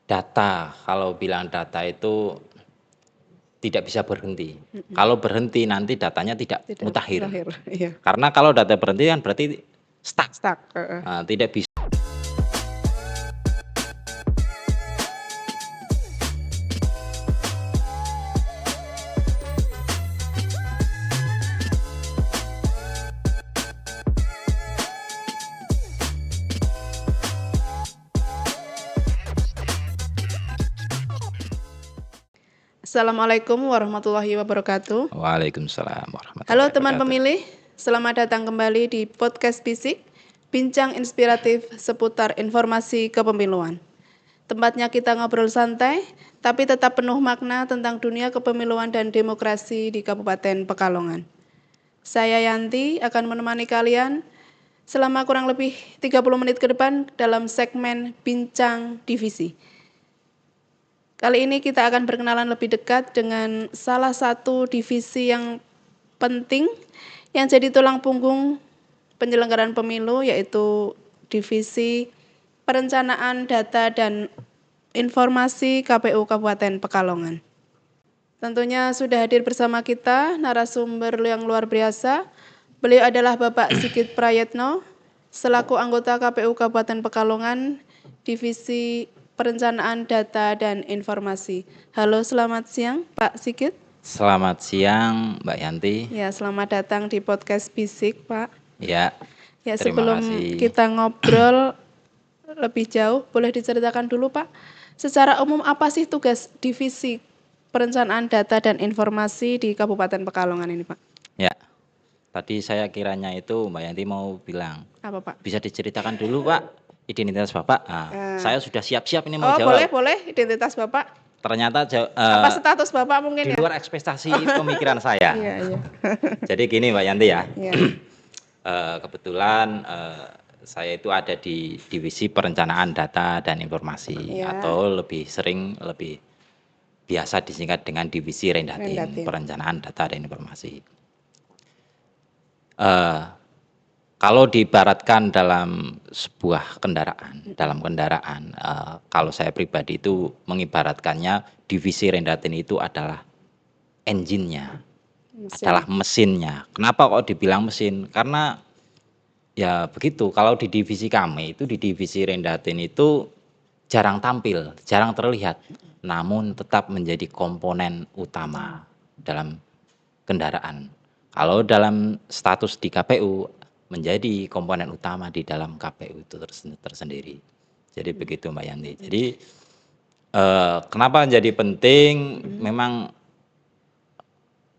Data, kalau bilang data itu tidak bisa berhenti. Mhm. Kalau berhenti nanti datanya tidak Tidak mutakhir. lahir, iya. Karena kalau data berhenti kan berarti stuck, Stuck, heeh. tidak bisa. Assalamualaikum warahmatullahi wabarakatuh. Waalaikumsalam Halo warahmatullahi teman wabarakatuh. pemilih, selamat datang kembali di podcast Bisik, bincang inspiratif seputar informasi kepemiluan. Tempatnya kita ngobrol santai, tapi tetap penuh makna tentang dunia kepemiluan dan demokrasi di Kabupaten Pekalongan. Saya Yanti akan menemani kalian selama kurang lebih 30 menit ke depan dalam segmen Bincang Divisi. Kali ini kita akan berkenalan lebih dekat dengan salah satu divisi yang penting yang jadi tulang punggung penyelenggaraan pemilu, yaitu Divisi Perencanaan Data dan Informasi KPU Kabupaten Pekalongan. Tentunya sudah hadir bersama kita narasumber yang luar biasa. Beliau adalah Bapak Sigit Prayetno, selaku anggota KPU Kabupaten Pekalongan, Divisi Perencanaan Data dan Informasi. Halo, selamat siang Pak Sigit. Selamat siang Mbak Yanti. Ya, selamat datang di podcast Bisik, Pak. Ya, Ya, terima sebelum kasih. kita ngobrol lebih jauh, boleh diceritakan dulu Pak, secara umum apa sih tugas Divisi Perencanaan Data dan Informasi di Kabupaten Pekalongan ini, Pak? Ya, tadi saya kiranya itu Mbak Yanti mau bilang, Apa Pak? bisa diceritakan dulu Pak identitas Bapak. Saya sudah siap-siap ini mau Oh, jawab. boleh identitas Bapak. Ternyata Apa status Bapak mungkin di ya? luar ekspektasi pemikiran saya. Iya. Jadi gini Mbak Yanti ya. Iya. Kebetulan saya itu ada di Divisi Perencanaan Data dan Informasi, Iya. atau lebih biasa disingkat dengan Divisi Rendatin, Perencanaan Data dan Informasi. Kalau diibaratkan dalam sebuah kendaraan, kalau saya pribadi itu mengibaratkannya Divisi Rendatin itu adalah engine-nya, adalah mesinnya. Kenapa kok dibilang mesin? Karena ya begitu, kalau di divisi kami itu, di Divisi Rendatin itu jarang tampil, jarang terlihat, namun tetap menjadi komponen utama dalam kendaraan. Kalau dalam status di KPU, menjadi komponen utama di dalam KPU itu tersendiri. Jadi begitu Mbak Yanti. Jadi kenapa menjadi penting? Memang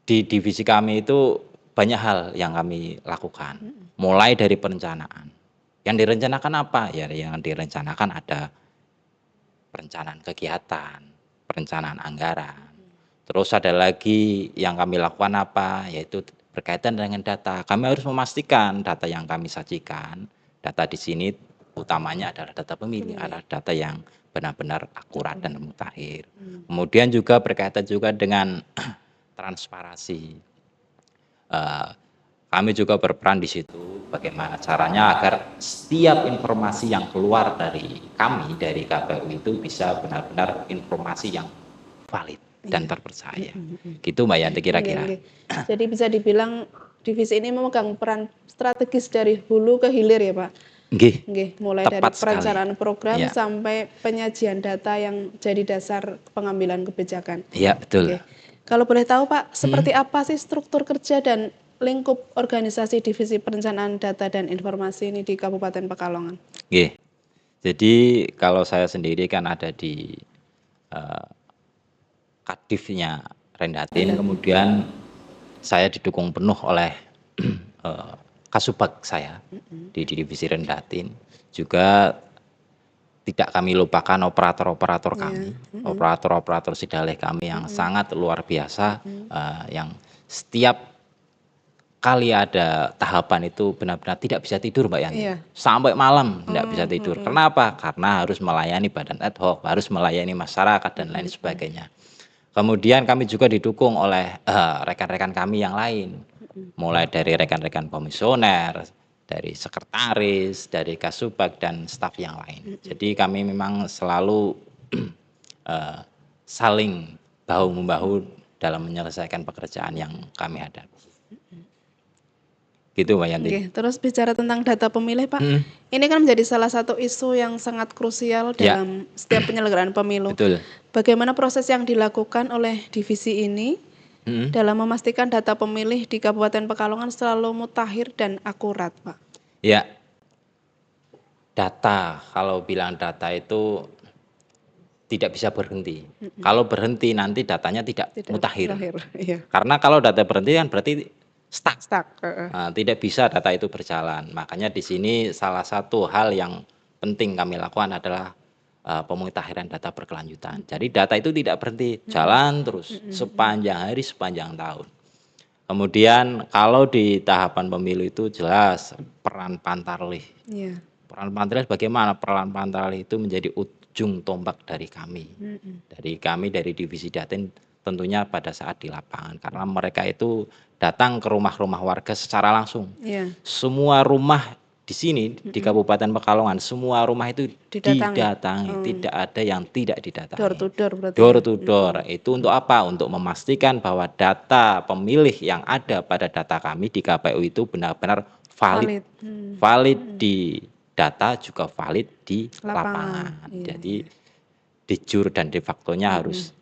di divisi kami itu banyak hal yang kami lakukan. Mulai dari perencanaan. Yang direncanakan apa? Ya yang direncanakan ada perencanaan kegiatan, perencanaan anggaran. Terus ada lagi yang kami lakukan apa? Yaitu berkaitan dengan data. Kami harus memastikan data yang kami sajikan, data di sini utamanya adalah data pemilih, adalah data yang benar-benar akurat dan mutakhir. Kemudian juga berkaitan juga dengan transparansi. Kami juga berperan di situ bagaimana caranya agar setiap informasi yang keluar dari kami, dari KPU itu bisa benar-benar informasi yang valid dan terpercaya. Gitu Mbak Yanti kira-kira. Jadi bisa dibilang divisi ini memegang peran strategis dari hulu ke hilir ya Pak? Nggih, mulai dari perencanaan program ya, sampai penyajian data yang jadi dasar pengambilan kebijakan. Iya, betul. Kalau boleh tahu Pak, seperti apa sih struktur kerja dan lingkup organisasi Divisi Perencanaan Data dan Informasi ini di Kabupaten Pekalongan? Jadi kalau saya sendiri kan ada di Kadifnya Rendatin, kemudian saya didukung penuh oleh Kasubag saya di Divisi Rendatin. Juga tidak kami lupakan operator-operator kami, operator-operator Sidaleh kami yang sangat luar biasa, yang setiap kali ada tahapan itu benar-benar tidak bisa tidur Mbak Yanti. Sampai malam tidak bisa tidur. Kenapa? Karena harus melayani badan ad hoc, harus melayani masyarakat dan lain sebagainya. Kemudian kami juga didukung oleh rekan-rekan kami yang lain, mulai dari rekan-rekan komisioner, dari sekretaris, dari Kasubag dan staf yang lain. Jadi kami memang selalu eh, saling bahu-membahu dalam menyelesaikan pekerjaan yang kami hadapi. Gitu Mbak Yanti. Oke, terus bicara tentang data pemilih Pak, Mm, ini kan menjadi salah satu isu yang sangat krusial Ya, dalam setiap penyelenggaraan pemilu. betul. Bagaimana proses yang dilakukan oleh divisi ini Mm, dalam memastikan data pemilih di Kabupaten Pekalongan selalu mutakhir dan akurat, Pak? Ya, data, kalau bilang data itu tidak bisa berhenti. Kalau berhenti nanti datanya tidak Tidak mutakhir. mutakhir, iya. Karena kalau data berhenti kan berarti stuck. Stuck. Tidak bisa data itu berjalan. Makanya di sini salah satu hal yang penting kami lakukan adalah pemutakhiran data berkelanjutan. Jadi data itu tidak berhenti, jalan terus sepanjang hari, sepanjang tahun. Kemudian kalau di tahapan pemilu itu jelas peran Pantarlih. Iya. Peran Pantarlih bagaimana? Peran Pantarlih itu menjadi ujung tombak dari kami. Dari kami dari divisi Datin tentunya pada saat di lapangan karena mereka itu datang ke rumah-rumah warga secara langsung. Iya. Semua rumah di sini di Kabupaten Pekalongan semua rumah itu didatangi, tidak ada yang tidak didatangi. Door to door berarti. Door to door. Itu untuk apa? Untuk memastikan bahwa data pemilih yang ada pada data kami di KPU itu benar-benar valid. Valid di data juga valid di lapangan. Iya, Jadi de jure dan de facto-nya harus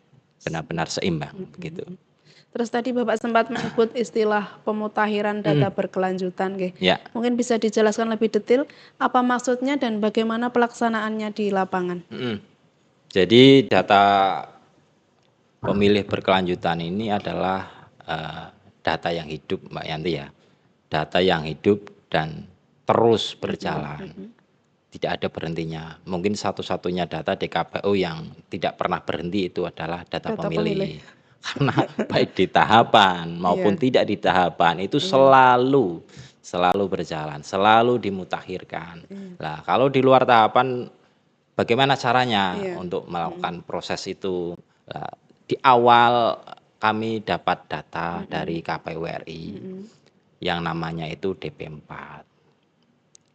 benar-benar seimbang gitu. Terus tadi Bapak sempat menyebut istilah pemutakhiran data berkelanjutan, nggih. Ya. Mungkin bisa dijelaskan lebih detail apa maksudnya dan bagaimana pelaksanaannya di lapangan. Jadi data pemilih berkelanjutan ini adalah data yang hidup Mbak Yanti ya. Data yang hidup dan terus berjalan. Tidak ada berhentinya. Mungkin satu-satunya data di KPU yang tidak pernah berhenti itu adalah data pemilih. Karena baik di tahapan maupun tidak di tahapan itu selalu berjalan, selalu dimutakhirkan. Nah, kalau di luar tahapan bagaimana caranya untuk melakukan proses itu? Nah, di awal kami dapat data dari KPU RI yang namanya itu DP4.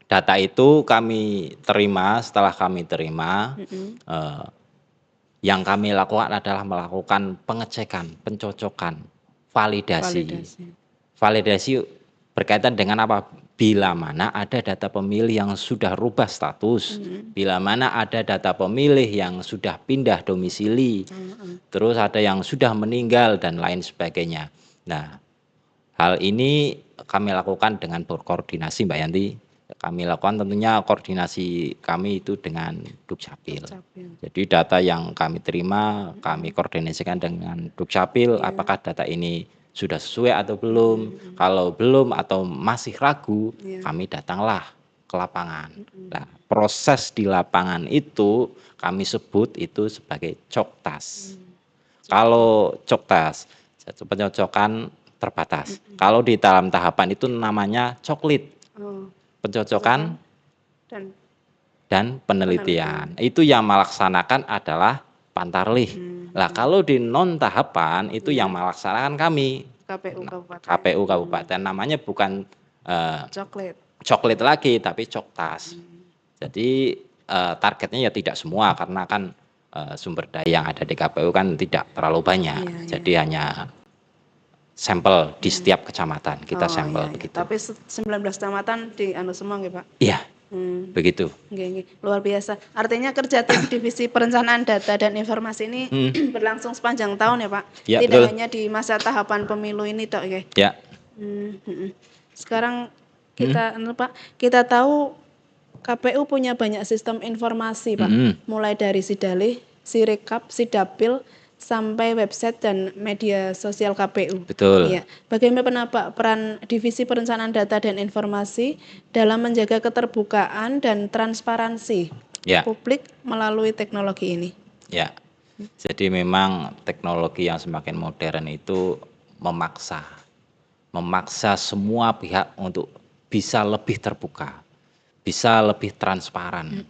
Data itu kami terima, setelah kami terima, yang kami lakukan adalah melakukan pengecekan, pencocokan, validasi. Validasi berkaitan dengan apa? Bila mana ada data pemilih yang sudah rubah status, bila mana ada data pemilih yang sudah pindah domisili, terus ada yang sudah meninggal dan lain sebagainya. Nah, hal ini kami lakukan dengan berkoordinasi Mbak Yanti. Kami lakukan tentunya koordinasi kami itu dengan Dukcapil. Jadi data yang kami terima, kami koordinasikan dengan Dukcapil, apakah data ini sudah sesuai atau belum. Kalau belum atau masih ragu, kami datanglah ke lapangan. Nah, proses di lapangan itu kami sebut itu sebagai coktas. Kalau coktas, pencocokan terbatas. Kalau di dalam tahapan itu namanya coklit. Pencocokan dan penelitian. Itu yang melaksanakan adalah Pantarlih. Nah, kalau di non tahapan itu yang melaksanakan kami KPU Kabupaten. Namanya bukan coklit lagi tapi coktas. Jadi targetnya ya tidak semua karena kan sumber daya yang ada di KPU kan tidak terlalu banyak. Jadi hanya sampel di setiap kecamatan kita sampel begitu. Tapi 19 kecamatan di semua nggih Pak? Iya. Begitu. Luar biasa. Artinya kerja tim divisi perencanaan data dan informasi ini berlangsung sepanjang tahun ya Pak? Ya, tidak betul. hanya di masa tahapan pemilu ini toh ya? Ya. Sekarang kita tahu KPU punya banyak sistem informasi Pak, mulai dari Sidalih, Sirekap, Sidapil, sampai website dan media sosial KPU. Betul. Ya. Bagaimana Pak peran divisi perencanaan data dan informasi dalam menjaga keterbukaan dan transparansi publik melalui teknologi ini? Ya. Jadi memang teknologi yang semakin modern itu memaksa semua pihak untuk bisa lebih terbuka, bisa lebih transparan.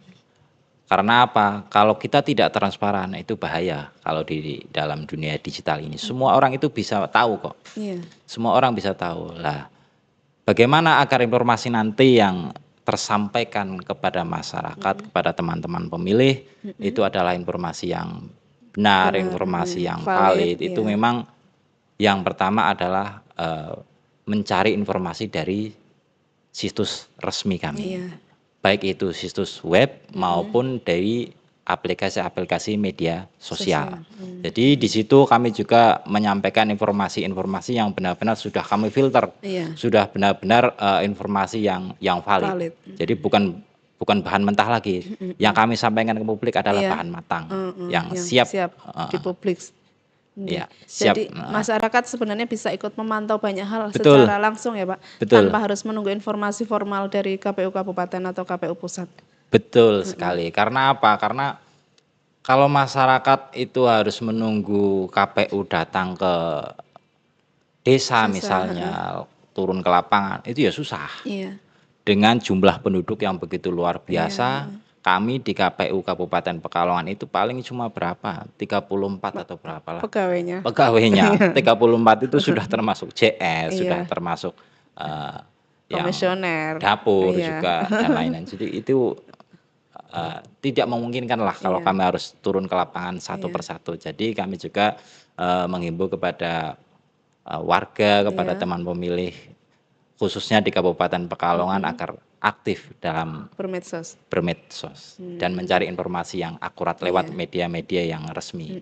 Karena apa? Kalau kita tidak transparan itu bahaya kalau di dalam dunia digital ini. Semua orang itu bisa tahu kok. Semua orang bisa tahu. Lah, bagaimana agar informasi nanti yang tersampaikan kepada masyarakat, kepada teman-teman pemilih, itu adalah informasi yang benar, Benar, informasi yang valid, valid. Itu iya. memang yang pertama adalah mencari informasi dari situs resmi kami. Iya. Baik itu situs web maupun dari aplikasi-aplikasi media sosial. Jadi di situ kami juga menyampaikan informasi-informasi yang benar-benar sudah kami filter, Iya. sudah benar-benar informasi yang valid. Valid. Jadi bukan bahan mentah lagi. Yang kami sampaikan ke publik adalah Iya. bahan matang yang Yang siap, siap dipublik. Nggih. ya, siap. Jadi masyarakat sebenarnya bisa ikut memantau banyak hal Betul. secara langsung ya Pak, Betul. tanpa harus menunggu informasi formal dari KPU Kabupaten atau KPU Pusat. Betul sekali. Karena apa? Karena kalau masyarakat itu harus menunggu KPU datang ke desa misalnya, turun ke lapangan, itu ya susah. Iya. Dengan jumlah penduduk yang begitu luar biasa, kami di KPU Kabupaten Pekalongan itu paling cuma berapa? 34 atau berapalah Pegawainya. pegawainya. 34 itu sudah termasuk JS, sudah Iya. termasuk yang Komisioner. dapur Iya. juga dan lain-lain. Jadi itu tidak memungkinkan lah kalau Iya. kami harus turun ke lapangan satu Iya. persatu. Jadi kami juga menghimbau kepada warga, kepada Iya. teman pemilih khususnya di Kabupaten Pekalongan agar aktif dalam Bermedsos. bermedsos dan mencari informasi yang akurat lewat media-media yang resmi.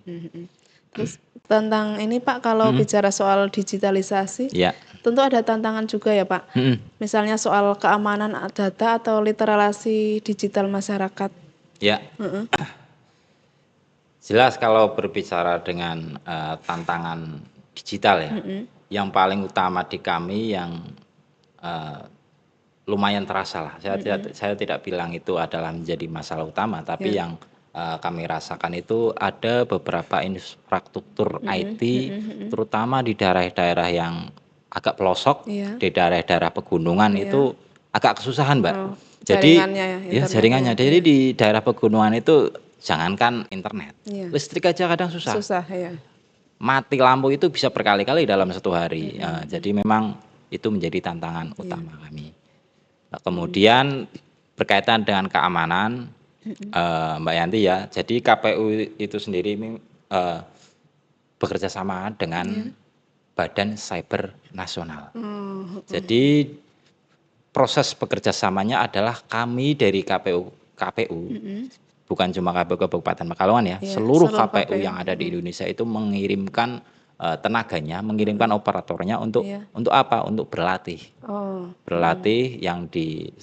Terus tentang ini Pak, kalau bicara soal digitalisasi, Ya. tentu ada tantangan juga ya Pak. Misalnya soal keamanan data atau literasi digital masyarakat. Ya. Jelas kalau berbicara dengan tantangan digital ya, yang paling utama di kami yang lumayan terasa lah. Saya tidak bilang itu adalah menjadi masalah utama, tapi yang kami rasakan itu ada beberapa infrastruktur IT, terutama di daerah-daerah yang agak pelosok, di daerah-daerah pegunungan itu agak kesusahan, Mbak. Jadi Jaringannya ya, ya jaringannya. Jadi di daerah pegunungan itu jangankan internet, listrik aja kadang susah. Susah ya. Mati lampu itu bisa berkali-kali dalam satu hari. Jadi memang itu menjadi tantangan utama kami. Nah, kemudian berkaitan dengan keamanan, Mbak Yanti ya. Jadi KPU itu sendiri bekerja sama dengan Badan Cyber Nasional. Jadi proses bekerja samanya adalah kami dari KPU, bukan cuma KPU Kabupaten Pekalongan ya, seluruh KPU yang ada di Indonesia itu mengirimkan tenaganya, mengirimkan operatornya untuk apa? Untuk berlatih. Berlatih yang di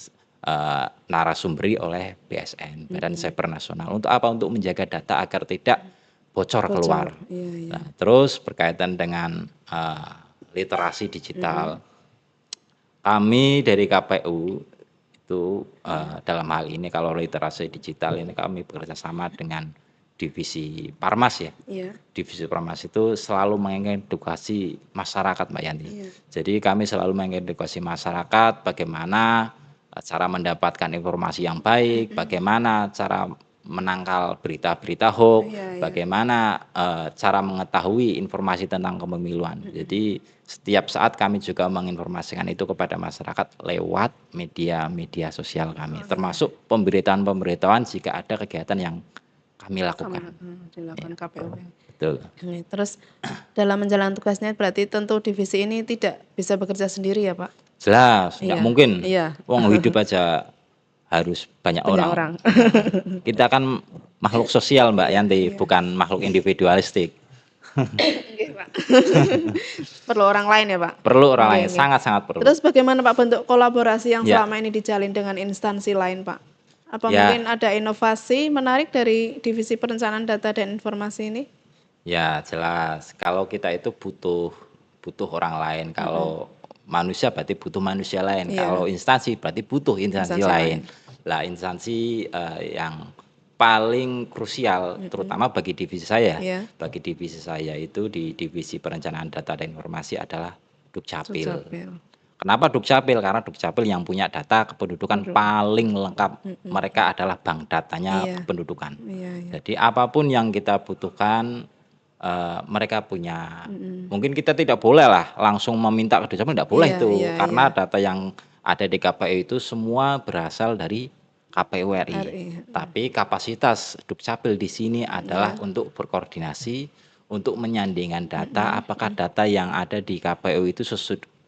narasumberi oleh BSN, Badan Cyber Nasional. Untuk apa? Untuk menjaga data agar tidak bocor keluar. Nah, terus berkaitan dengan literasi digital, kami dari KPU itu dalam hal ini kalau literasi digital ini kami bekerja sama dengan divisi Parmas ya. Divisi Parmas itu selalu mengedukasi masyarakat, Mbak Yanti. Jadi kami selalu mengedukasi masyarakat bagaimana cara mendapatkan informasi yang baik, bagaimana cara menangkal berita-berita hoax, bagaimana cara mengetahui informasi tentang kepemiluan. Jadi setiap saat kami juga menginformasikan itu kepada masyarakat lewat media-media sosial kami, termasuk pemberitaan-pemberitaan jika ada kegiatan yang kami lakukan. Dilakukan KPU. Betul. Terus dalam menjalankan tugasnya berarti tentu divisi ini tidak bisa bekerja sendiri ya Pak? Jelas, nggak mungkin. Iya. Wong hidup aja harus banyak orang. Kita kan makhluk sosial, Mbak Yanti, bukan makhluk individualistik. Pak. Perlu orang lain ya Pak? Perlu orang lain, sangat-sangat perlu. Terus bagaimana Pak bentuk kolaborasi yang selama ini dijalin dengan instansi lain Pak? Apa mungkin ada inovasi menarik dari divisi perencanaan data dan informasi ini? Ya jelas, kalau kita itu butuh orang lain. Kalau manusia berarti butuh manusia lain. Kalau instansi berarti butuh instansi lain. Lah instansi yang paling krusial terutama bagi divisi saya, bagi divisi saya itu di divisi perencanaan data dan informasi adalah Dukcapil. Kenapa Dukcapil? Karena Dukcapil yang punya data kependudukan paling lengkap. Mereka adalah bank datanya kependudukan. Jadi apapun yang kita butuhkan mereka punya. Mungkin kita tidak boleh lah langsung meminta ke Dukcapil, tidak boleh itu karena data yang ada di KPU itu semua berasal dari KPU RI. RI. Tapi kapasitas Dukcapil di sini adalah Iya. untuk berkoordinasi, untuk menyandingkan data, apakah data yang ada di KPU itu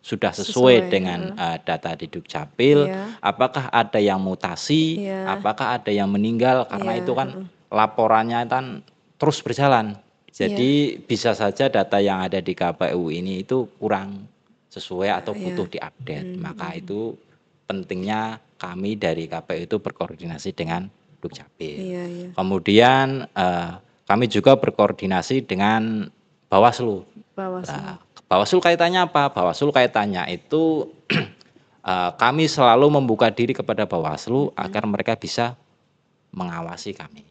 sudah sesuai dengan data di Dukcapil, Iya. apakah ada yang mutasi, Iya. apakah ada yang meninggal, karena Iya, itu kan laporannya kan terus berjalan. Jadi bisa saja data yang ada di KPU ini itu kurang sesuai atau butuh diupdate. Maka itu pentingnya kami dari KPU itu berkoordinasi dengan Dukcapil. Iya, iya. Kemudian kami juga berkoordinasi dengan Bawaslu. Bawaslu. Nah, Bawaslu kaitannya apa? Bawaslu kaitannya itu kami selalu membuka diri kepada Bawaslu agar mereka bisa mengawasi kami.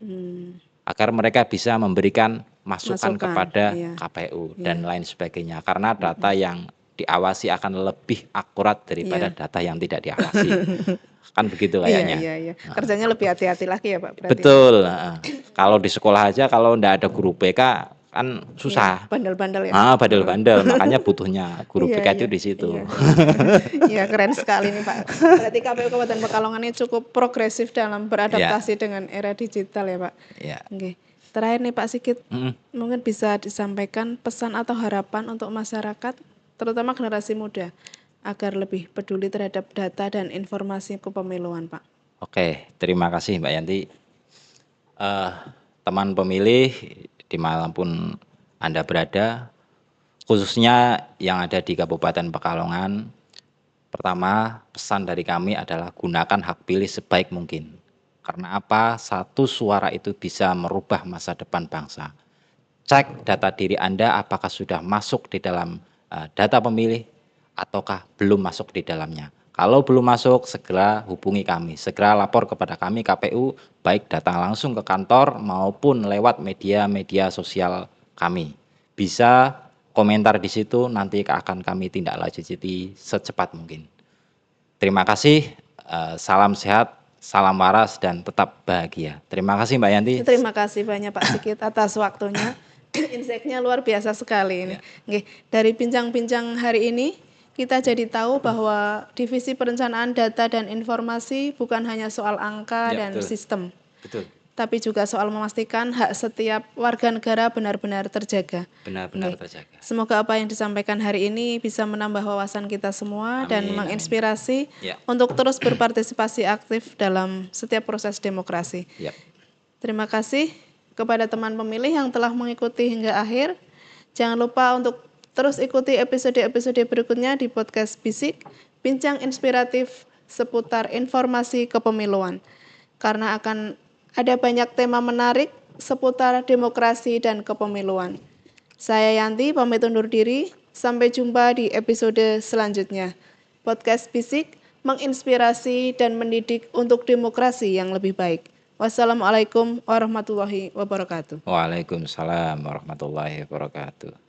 Agar mereka bisa memberikan masukan kepada KPU dan lain sebagainya. Karena data yang diawasi akan lebih akurat daripada data yang tidak diawasi. Kan begitu kayaknya. Iya. Kerjanya lebih hati-hati lagi ya Pak berarti. Betul. Kalau di sekolah aja kalau enggak ada guru BK kan susah. Bandel-bandel ya. Bandel-bandel, makanya butuhnya guru BK itu di situ. Iya, keren sekali nih Pak. Berarti KPU Kabupaten Pekalongan ini cukup progresif dalam beradaptasi dengan era digital ya Pak. Iya. Oke. Terakhir nih Pak Sigit, mungkin bisa disampaikan pesan atau harapan untuk masyarakat, terutama generasi muda, agar lebih peduli terhadap data dan informasi kepemiluan Pak. Oke, terima kasih Mbak Yanti. Teman pemilih dimanapun Anda berada, khususnya yang ada di Kabupaten Pekalongan, pertama pesan dari kami adalah gunakan hak pilih sebaik mungkin. Karena apa? Satu suara itu bisa merubah masa depan bangsa. Cek data diri Anda apakah sudah masuk di dalam data pemilih ataukah belum masuk di dalamnya. Kalau belum masuk, segera hubungi kami, segera lapor kepada kami KPU, baik datang langsung ke kantor maupun lewat media-media sosial kami. Bisa komentar di situ, nanti akan kami tindak lanjuti secepat mungkin. Terima kasih, salam sehat, salam waras, dan tetap bahagia. Terima kasih Mbak Yanti. Terima kasih banyak Pak Sigit atas waktunya. Insight-nya luar biasa sekali ini. Oke, dari bincang-bincang hari ini, kita jadi tahu bahwa divisi perencanaan data dan informasi bukan hanya soal angka dan sistem, tapi juga soal memastikan hak setiap warga negara benar-benar terjaga. Benar-benar terjaga. Semoga apa yang disampaikan hari ini bisa menambah wawasan kita semua dan menginspirasi untuk terus berpartisipasi aktif dalam setiap proses demokrasi. Terima kasih kepada teman pemilih yang telah mengikuti hingga akhir. Jangan lupa untuk terus ikuti episode-episode berikutnya di podcast Bisik, bincang inspiratif seputar informasi kepemiluan. Karena akan ada banyak tema menarik seputar demokrasi dan kepemiluan. Saya Yanti, pamit undur diri. Sampai jumpa di episode selanjutnya. Podcast Bisik menginspirasi dan mendidik untuk demokrasi yang lebih baik. Wassalamualaikum warahmatullahi wabarakatuh. Waalaikumsalam warahmatullahi wabarakatuh.